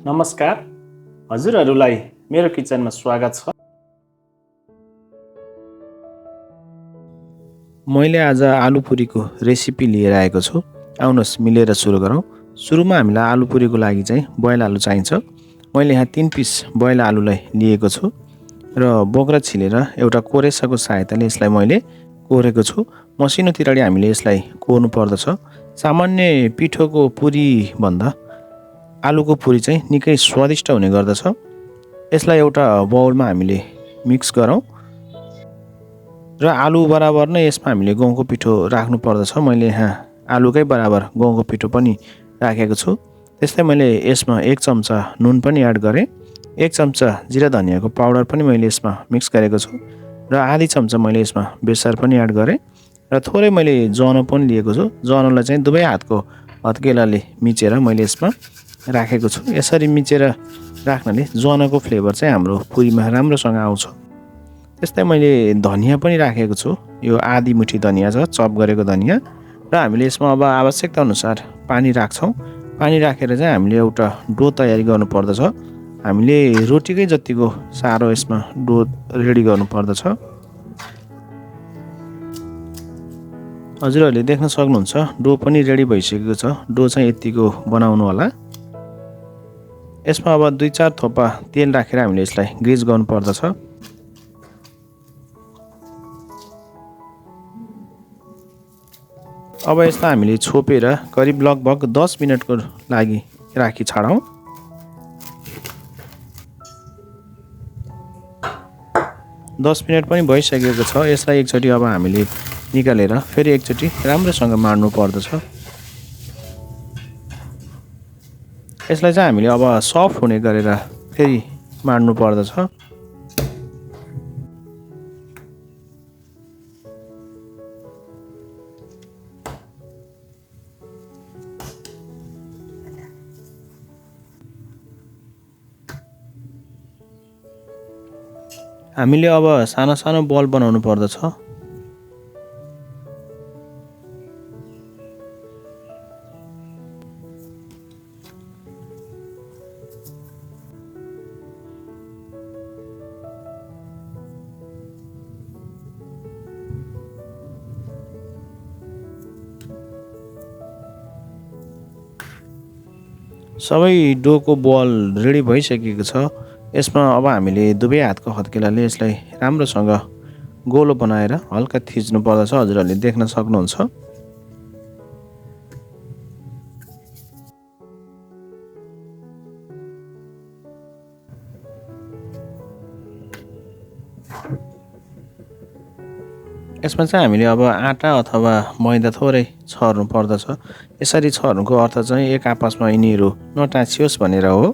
नमस्कार, हजुरहरूलाई मेरो किचनमा स्वागत छ। मैले आज आलुपुरीको रेसिपी लिएर आएको छु। आउनुहोस् मिलेर सुरु गरौँ। सुरुमा हामीलाई आलुपुरीको लागि चाहिँ बोइल आलु चाहिन्छ। मैले यहाँ 3 पिस बोइल आलुलाई लिएको छु र बोक्रा छिलेर एउटा कोरेसाको सहायताले यसलाई मैले कोरेको छु। मसिनोतिरले हामीले यसलाई कोर्नु पर्दछ। सामान्य पिठोको पुरी भन्दा आलुको पुरी चाहिँ निकै स्वादिष्ट हुने गर्दछ। यसलाई एउटा बाउलमा हामीले मिक्स गरौँ र आलु बराबर नै यसमा हामीले गहुँको पिठो राख्नु पर्दछ। मैले यहाँ आलुकै बराबर गहुँको पिठो पनि राखेको छु। त्यस्तै मैले यसमा 1 चम्चा नुन पनि एड गरेँ। 1 चम्चा जिरा धनियाको पाउडर पनि मैले यसमा मिक्स गरेको छु र आधी चम्चा मैले यसमा बेसार पनि एड गरेँ र थोरै मैले जनो पनि लिएको छु। जनोलाई चाहिँ दुवै हातको हत्केलाले मिचेर मैले यसमा राखेको छु। यसरी मिचेर राख्नाले जनको फ्लेभर चाहिँ हाम्रो पुरीमा राम्रोसँग आउँछ। त्यस्तै मैले धनिया पनि राखेको छु। यो आधी मुठी धनिया छ, चप गरेको धनिया र हामीले यसमा अब आवश्यकता अनुसार पानी राख्छौँ। पानी राखेर चाहिँ हामीले एउटा डो तयारी गर्नु पर्दछ। हामीले रोटीकै जतिको सारो यसमा डो रेडी गर्नु पर्दछ। हजुरहरूले देख्न सक्नुहुन्छ डो पनि रेडी भइसकेको छ। डो चाहिँ यतिको बनाउनु होला। यसमा अब 2-4 थोपा तेल राखेर हामीले यसलाई ग्रिज गर्नु पर्दछ। अब यसलाई हामीले छोपेर करिब लगभग 10 मिनटको लागि राखी छाडौँ। दस मिनट पनि भइसकेको छ। यसलाई एकचोटि अब हामीले निकालेर फेरि एकचोटि राम्रोसँग माड्नु पर्दछ। यसलाई चाहिँ हामीले अब सफ्ट हुने गरेर फेरि माड्नु पर्दछ। हामीले अब सानो सानो बल बनाउनु पर्दछ। सबै डोको बल रेडी भइसकेको छ। यसमा अब हामीले दुवै हातको हत्केलाले यसलाई राम्रोसँग गोलो बनाएर हल्का थिच्नु पर्दछ। हजुरहरूले देख्न सक्नुहुन्छ। यसमा चाहिँ हामीले अब आटा अथवा मैदा थोरै छर्नु पर्दछ। यसरी छर्नुको अर्थ चाहिँ एक आपसमा यिनीहरू नटाँसियोस् भनेर हो।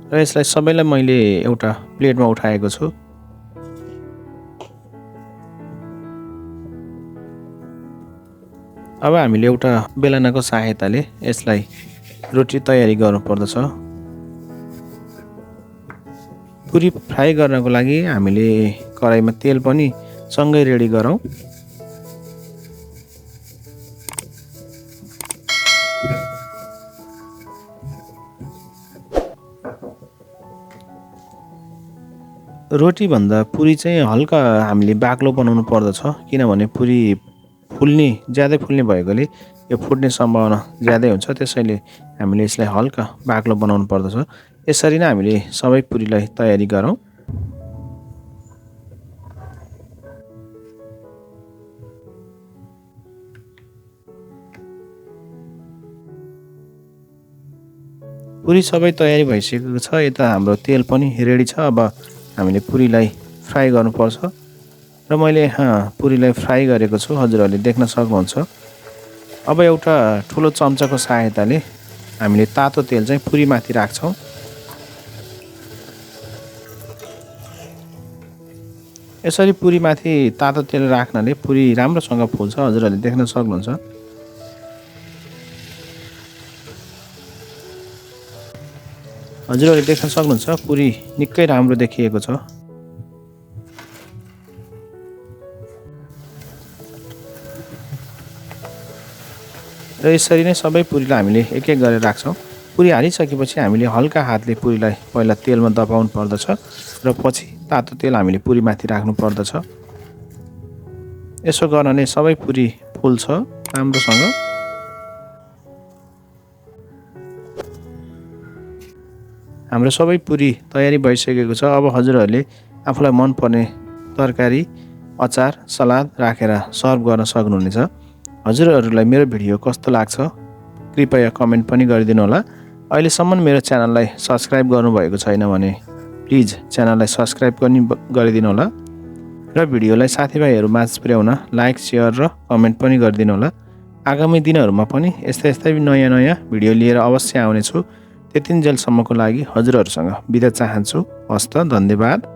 र यसलाई सबैलाई मैले एउटा प्लेटमा उठाएको छु। अब हामीले एउटा बेलनाको सहायताले यसलाई रोटी तयारी गर्नु पर्दछ। पुरी फ्राई गर्नको लागि हामीले कराईमा तेल पनि सँगै रेडी गरौँ। रोटी भन्दा पुरी चाहिँ हल्का हामीले बाक्लो बनाउनु पर्दछ। किनभने पुरी ज्यादै फुल्ने भएकोले यो फुट्ने सम्भावना ज्यादै हुन्छ। त्यसैले हामीले यसलाई हल्का बाक्लो बनाउनु पर्दछ। यसरी नै हामीले सबै पुरीलाई तयारी गरौँ। पुरी सबै तयारी भइसकेको छ। यता हाम्रो तेल पनि रेडी छ। अब हामीले पुरीलाई फ्राई गर्नुपर्छ र मैले पुरीलाई फ्राई गरेको छु। हजुरहरूले देख्न सक्नुहुन्छ। अब एउटा ठुलो चम्चाको सहायताले हामीले तातो तेल चाहिँ पुरीमाथि राख्छौँ। यसरी पुरीमाथि तातो तेल राख्नाले पुरी राम्रोसँग फुल्छ। हजुरहरूले देख्न सक्नुहुन्छ। हजुरहरूले देख्न सक्नुहुन्छ पुरी निकै राम्रो देखिएको छ। र यसरी नै सबै पुरीलाई हामीले एक एक गरेर राख्छौँ। पुरी हालिसकेपछि हामीले हल्का हातले पुरीलाई पहिला तेलमा दबाउनु पर्दछ र पछि तातो तेल हामीले पुरीमाथि राख्नु पर्दछ। यसो गर्नाले सबै पुरी फुल्छ राम्रोसँग। हाम्रो सबै पुरी तयारी भइसकेको छ। अब हजुरहरूले आफूलाई मनपर्ने तरकारी, अचार, सलाद राखेर सर्भ गर्न सक्नुहुनेछ। हजुरहरूलाई मेरो भिडियो कस्तो लाग्छ कृपया कमेन्ट पनि गरिदिनु होला। अहिलेसम्म मेरो च्यानललाई सब्सक्राइब गर्नुभएको छैन भने प्लिज च्यानललाई सब्सक्राइब पनि गरिदिनु होला र भिडियोलाई साथीभाइहरू माझ पुर्याउन लाइक, सेयर र कमेन्ट पनि गरिदिनु होला। आगामी दिनहरूमा पनि यस्तै नयाँ भिडियो लिएर अवश्य आउनेछु। त्यतिन्जेलसम्मको लागि हजुरहरूसँग बिदा चाहन्छु। हस्त, धन्यवाद।